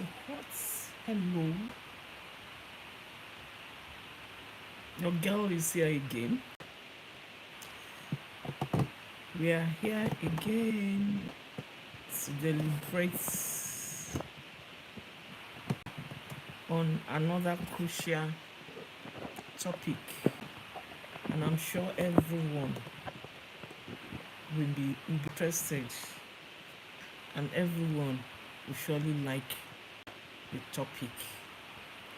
So what's hello? Your girl is here again. We are here again to deliberate on another crucial topic, and I'm sure everyone will be interested, and everyone will surely like the topic.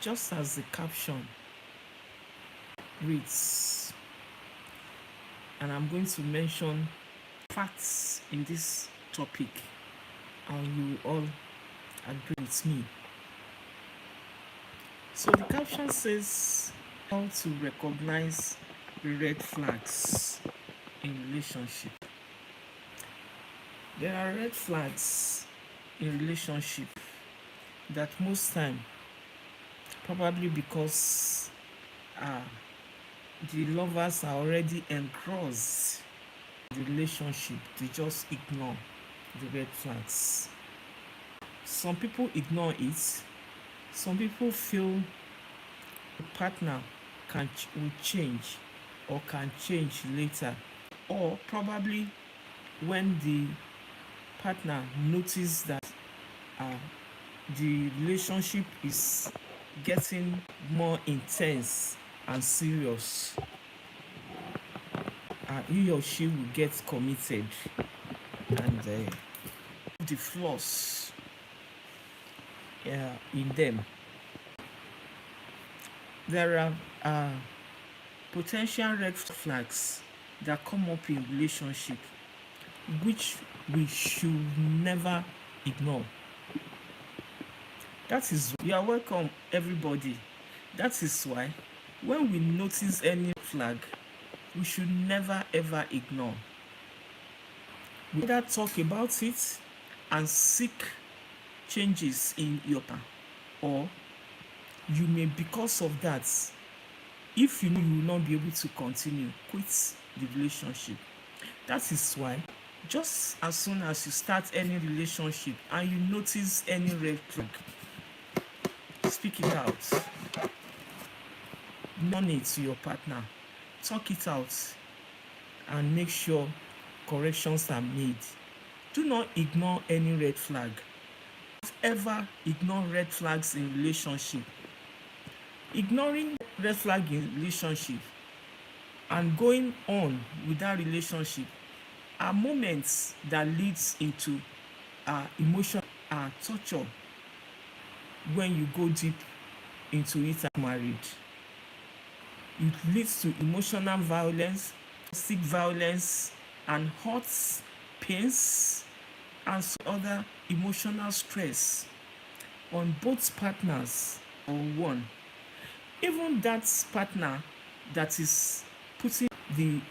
Just as the caption reads, and I'm going to mention facts in this topic, and you will all agree with me. So the caption says how to recognize the red flags in relationship. There are red flags in relationship that most time, probably because the lovers are already engrossed in the relationship, they just ignore the red flags. Some people ignore it. Some people feel the partner will change or can change later, or probably when the partner notices that the relationship is getting more intense and serious, he or she will get committed and the flaws in them. There are potential red flags that come up in relationship which we should never ignore. That is, you are welcome, everybody. That is why when we notice any flag, we should never ever ignore. We either talk about it and seek changes in your partner, or you may, because of that, if you know you will not be able to continue, quit the relationship. That is why, just as soon as you start any relationship and you notice any red flag, speak it out. None it to your partner. Talk it out and make sure corrections are made. Do not ignore any red flag. Don't ever ignore red flags in relationship. Ignoring red flag in relationship and going on with that relationship are moments that leads into emotional torture when you go deep into it and married. It leads to emotional violence, physical violence, and hurts, pains, and other emotional stress on both partners or one. Even that partner that is putting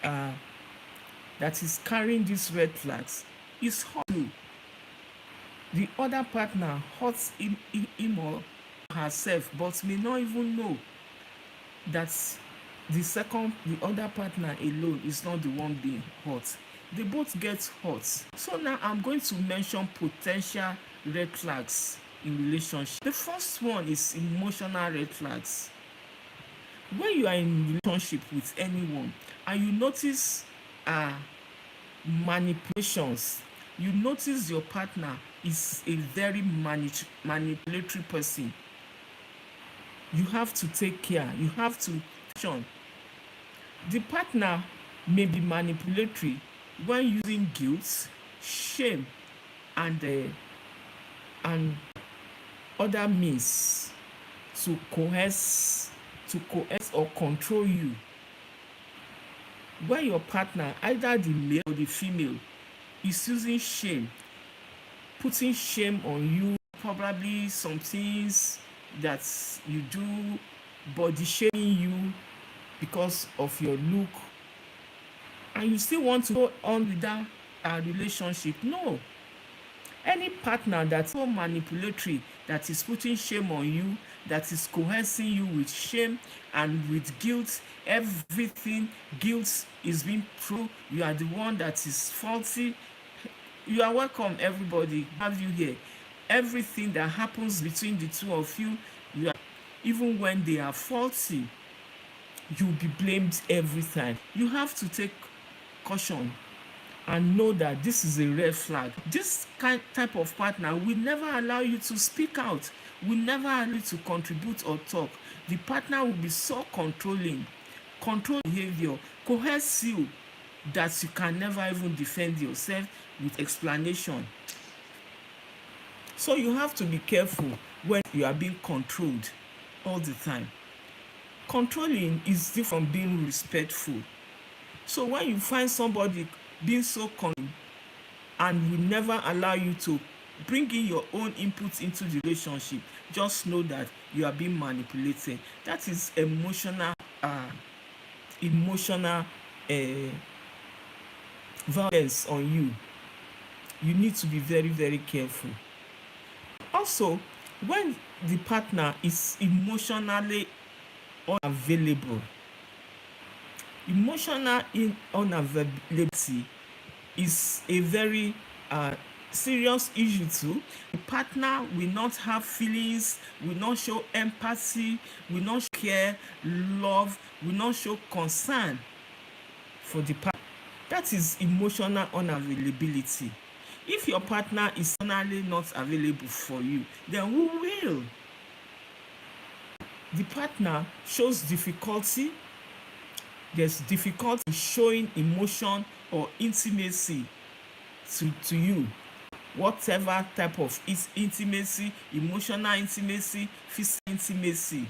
that is carrying these red flags is hurt too. The other partner hurts him or herself, but may not even know that the other partner alone is not the one being hurt. They both get hurt. So now I'm going to mention potential red flags in relationship. The first one is emotional red flags. When you are in relationship with anyone and you notice manipulations, you notice your partner is a very manipulatory person, you have to take care. You have to action. The partner may be manipulatory when using guilt, shame, and other means to coerce or control you. When your partner, either the male or the female, is using shame, putting shame on you, probably some things that you do, body shaming you because of your look, and you still want to go on with that relationship. No. Any partner that's so manipulatory, that is putting shame on you, that is coercing you with shame and with guilt, everything guilt is being through, you are the one that is faulty. You are welcome, everybody, have you here. everything that happens between the two of you, even when they are faulty, you'll be blamed every time. You have to take caution and know that this is a red flag. This type of partner will never allow you to speak out, will never allow you to contribute or talk. The partner will be so control behavior, coerce you, that you can never even defend yourself with explanation. So you have to be careful when you are being controlled all the time. Controlling is different from being respectful. So when you find somebody being so controlling and will never allow you to bring in your own input into the relationship, just know that you are being manipulated. That is emotional violence on you. You need to be very, very careful. Also, when the partner is emotionally unavailable, emotional unavailability is a very serious issue too. The partner will not have feelings, will not show empathy, will not care, love, will not show concern for the partner. That is emotional unavailability. If your partner is emotionally not available for you, then who will? The partner shows difficulty. There's difficulty in showing emotion or intimacy to you. Whatever type of intimacy, emotional intimacy, physical intimacy.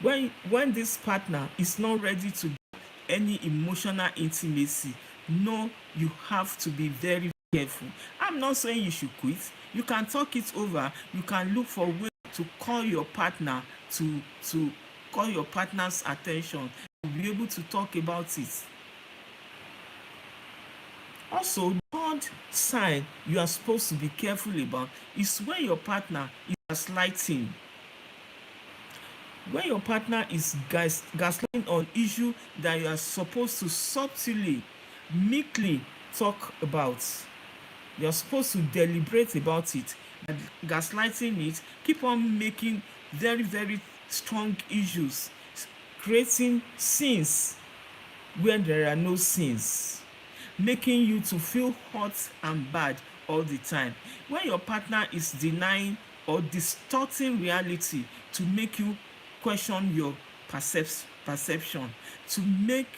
When this partner is not ready to give any emotional intimacy, no, you have to be very careful. I'm not saying you should quit. You can talk it over. You can look for ways to call your partner to call your partner's attention, to be able to talk about it. Also, the third sign you are supposed to be careful about is when your partner is gaslighting. When your partner is gaslighting on issue that you are supposed to subtly, meekly talk about, you're supposed to deliberate about it. Gaslighting it, keep on making very, very strong issues, creating scenes where there are no scenes, making you to feel hot and bad all the time. When your partner is denying or distorting reality to make you question your perception, to make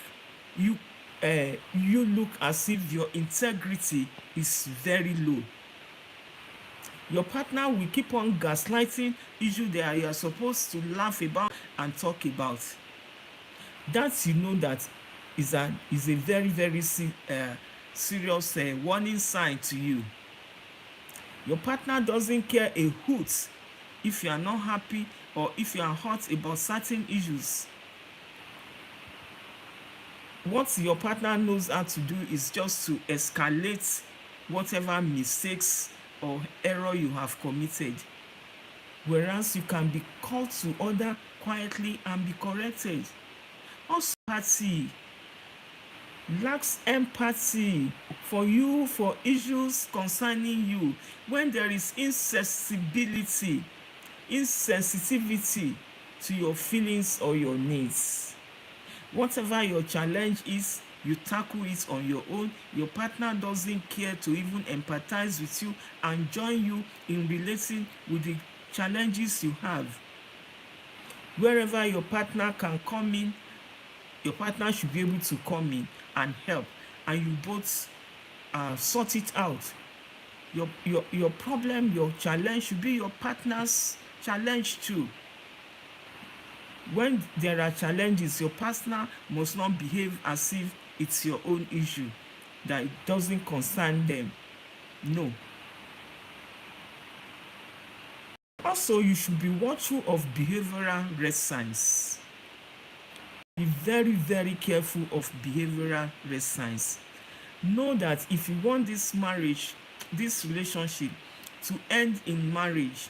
you you look as if your integrity is very low. Your partner will keep on gaslighting issues that you are supposed to laugh about and talk about. That you know that is a very, very serious warning sign to you. Your partner doesn't care a hoot if you are not happy or if you are hurt about certain issues. What your partner knows how to do is just to escalate whatever mistakes or error you have committed, whereas you can be called to order quietly and be corrected. Also, empathy, lacks empathy for you, for issues concerning you. When there is insensitivity to your feelings or your needs, whatever your challenge is, you tackle it on your own. Your partner doesn't care to even empathize with you and join you in relating with the challenges you have. Wherever your partner can come in, your partner should be able to come in and help, and you both sort it out. Your problem, your challenge should be your partner's challenge too. When there are challenges, your partner must not behave as if it's your own issue, that it doesn't concern them. No. Also, you should be watchful of behavioral red signs. Be very, very careful of behavioral red signs. Know that if you want this marriage, this relationship to end in marriage,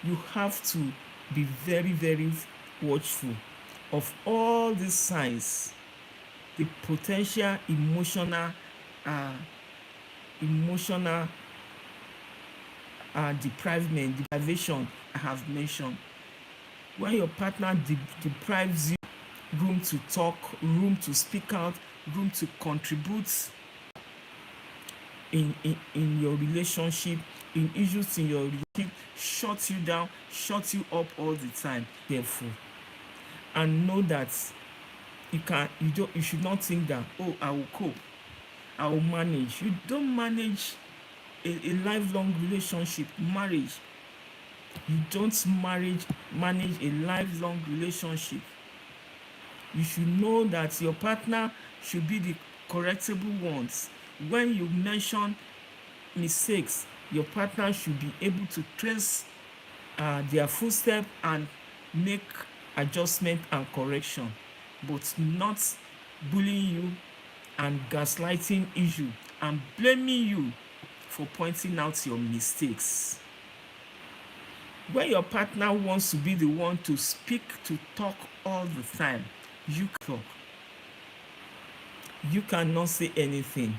you have to be very, very watchful of all these signs, the potential emotional deprivation I have mentioned. When your partner deprives you room to talk, room to speak out, room to contribute in your relationship, in issues in your relationship, shut you down, shut you up all the time. Careful. And know that you should not think that, oh, I will cope, I will manage. You don't manage a lifelong relationship, marriage. You don't manage a lifelong relationship. You should know that your partner should be the correctable ones. When you mention mistakes, your partner should be able to trace their footsteps and make adjustment and correction, but not bullying you and gaslighting issue and blaming you for pointing out your mistakes. When your partner wants to be the one to speak, to talk all the time, you talk. You cannot say anything.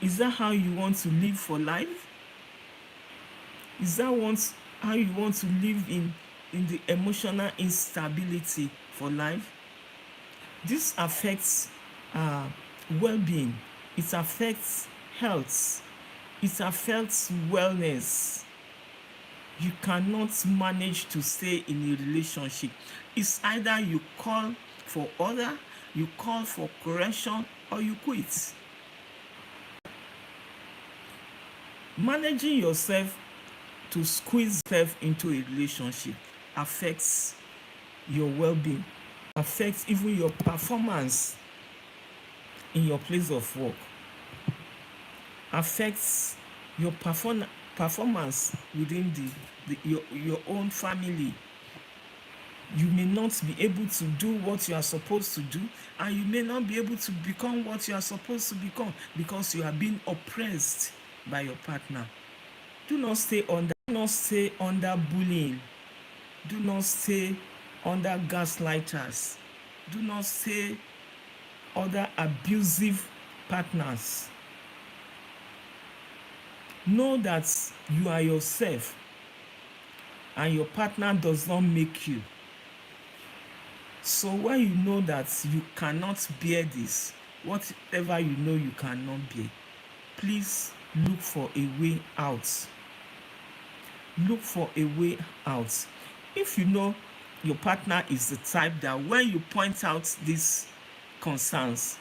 Is that how you want to live for life? Is that how you want to live in the emotional instability for life? This affects well-being. It affects health. It affects wellness. You cannot manage to stay in a relationship. It's either you call for order, you call for correction, or you quit. Managing yourself to squeeze yourself into a relationship affects your well-being, affects even your performance in your place of work, affects your performance within your own family. You may not be able to do what you are supposed to do, and you may not be able to become what you are supposed to become because you are being oppressed by your partner. Do not stay under bullying. Do not stay under gaslighters. Do not stay under abusive partners. Know that you are yourself and your partner does not make you. So when you know that you cannot bear this, whatever you know you cannot bear, please look for a way out. Look for a way out. If you know your partner is the type that when you point out these concerns,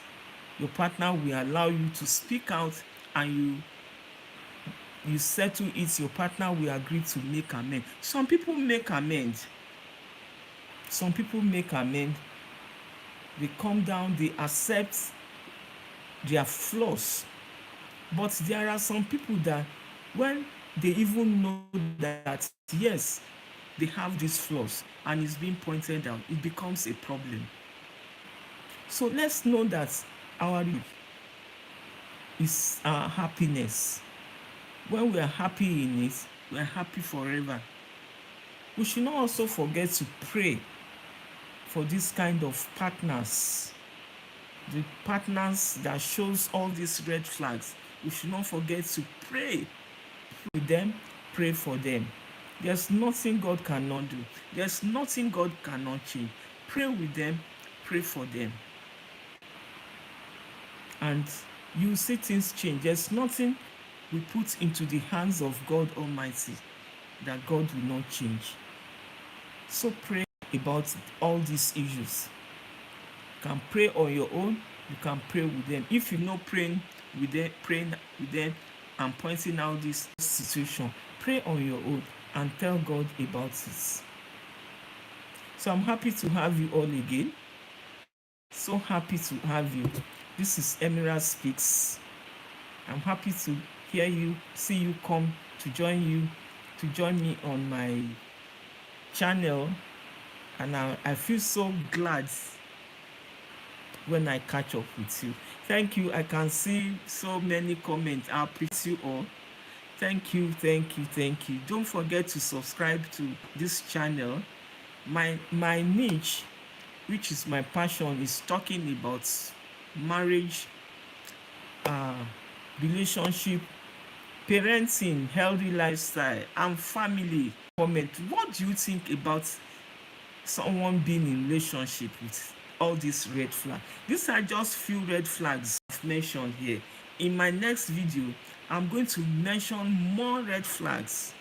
your partner will allow you to speak out and you settle it, your partner will agree to make amends. Some people make amends. They come down, they accept their flaws. But there are some people that when they even know that, yes, they have these flaws and it's being pointed out, it becomes a problem. So let's know that our life is our happiness. When we are happy in it, we are happy forever. We should not also forget to pray for this kind of partners, the partners that shows all these red flags. We should not forget to pray with them, pray for them. There's nothing God cannot do. There's nothing God cannot change. Pray with them, pray for them. And you see things change. There's nothing we put into the hands of God Almighty that God will not change. So pray about all these issues. You can pray on your own, you can pray with them. If you're not praying with them and pointing out this situation, pray on your own and tell God about it. So I'm happy to have you all again. So happy to have you. This is Emira Speaks. I'm happy to hear you, see you come to join me on my channel, and I feel so glad when I catch up with you. Thank you. I can see so many comments. I appreciate you all. Thank you. Don't forget to subscribe to this channel. My niche, which is my passion, is talking about marriage, relationship, parenting, healthy lifestyle, and family. Comment, what do you think about someone being in relationship with all these red flags? These are just few red flags I've mentioned here. In my next video, I'm going to mention more red flags.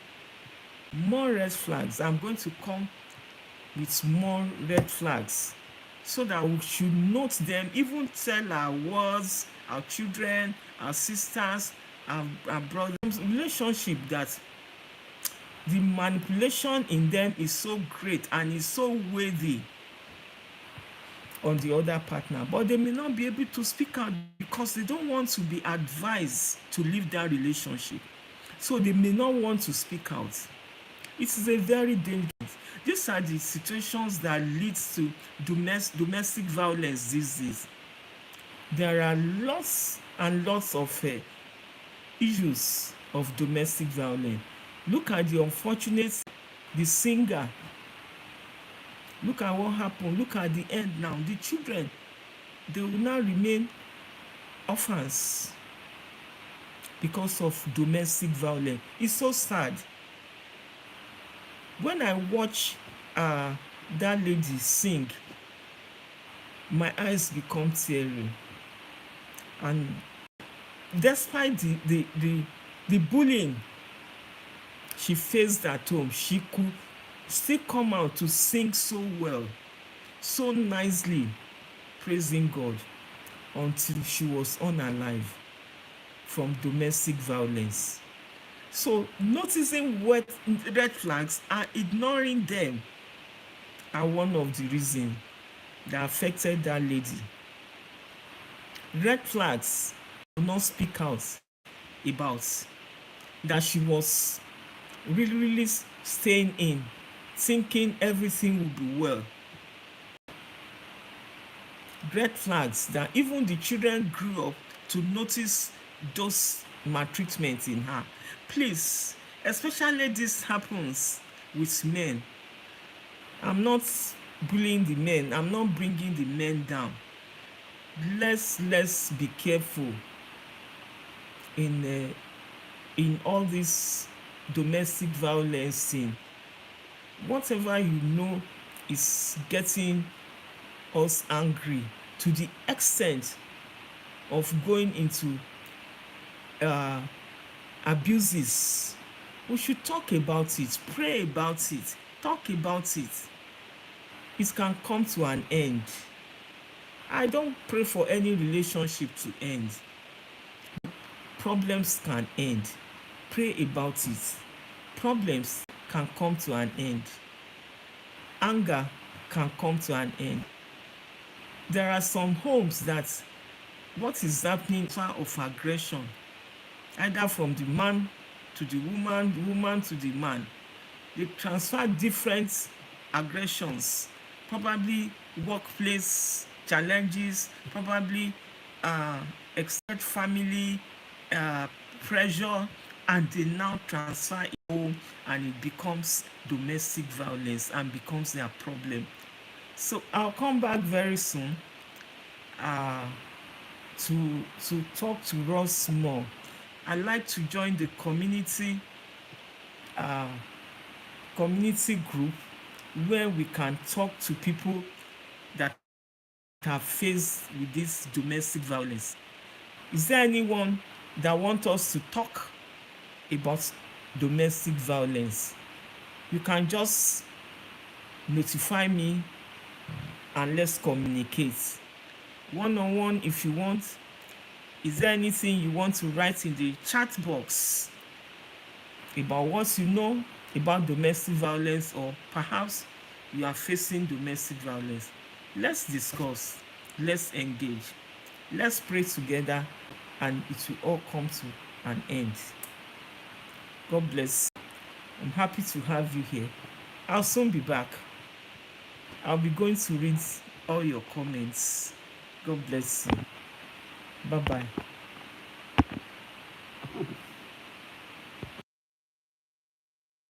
More red flags. I'm going to come with more red flags so that we should note them, even tell our words, our children, our sisters, our brothers, relationship, that the manipulation in them is so great and is so worthy on the other partner, but they may not be able to speak out because they don't want to be advised to leave that relationship. So they may not want to speak out. It is a very dangerous. These are the situations that leads to domestic violence these days. There are lots and lots of issues of domestic violence. Look at the unfortunate, the singer. Look at what happened. Look at the end now. The children, they will now remain orphans because of domestic violence. It's so sad. When I watch that lady sing, my eyes become teary. And despite the bullying she faced at home, she could still come out to sing so well, so nicely, praising God, until she was unalive from domestic violence. So noticing what red flags and ignoring them are one of the reasons that affected that lady. Red flags will not speak out about that she was really staying in, thinking everything would be well. Red flags that even the children grew up to notice those maltreatment in her. Please, especially this happens with men. I'm not bullying the men. I'm not bringing the men down. Let's be careful in all this domestic violence thing. Whatever you know is getting us angry to the extent of going into abuses, we should talk about it, pray about it, talk about it. It can come to an end. I don't pray for any relationship to end. Problems can end. Pray about it. Problems can come to an end. Anger can come to an end. There are some homes that what is happening of aggression, either from the man to the woman, the woman to the man. They transfer different aggressions, probably workplace challenges, probably extended family pressure, and they now transfer it home, and it becomes domestic violence and becomes their problem. So I'll come back very soon to talk to us more. I'd like to join the community group where we can talk to people that have faced with this domestic violence. Is there anyone that wants us to talk about domestic violence? You can just notify me and let's communicate one-on-one if you want. Is there anything you want to write in the chat box about what you know about domestic violence, or perhaps you are facing domestic violence? Let's discuss, let's engage, let's pray together, and it will all come to an end. God bless. I'm happy to have you here. I'll soon be back. I'll be going to read all your comments. God bless you. Bye-bye.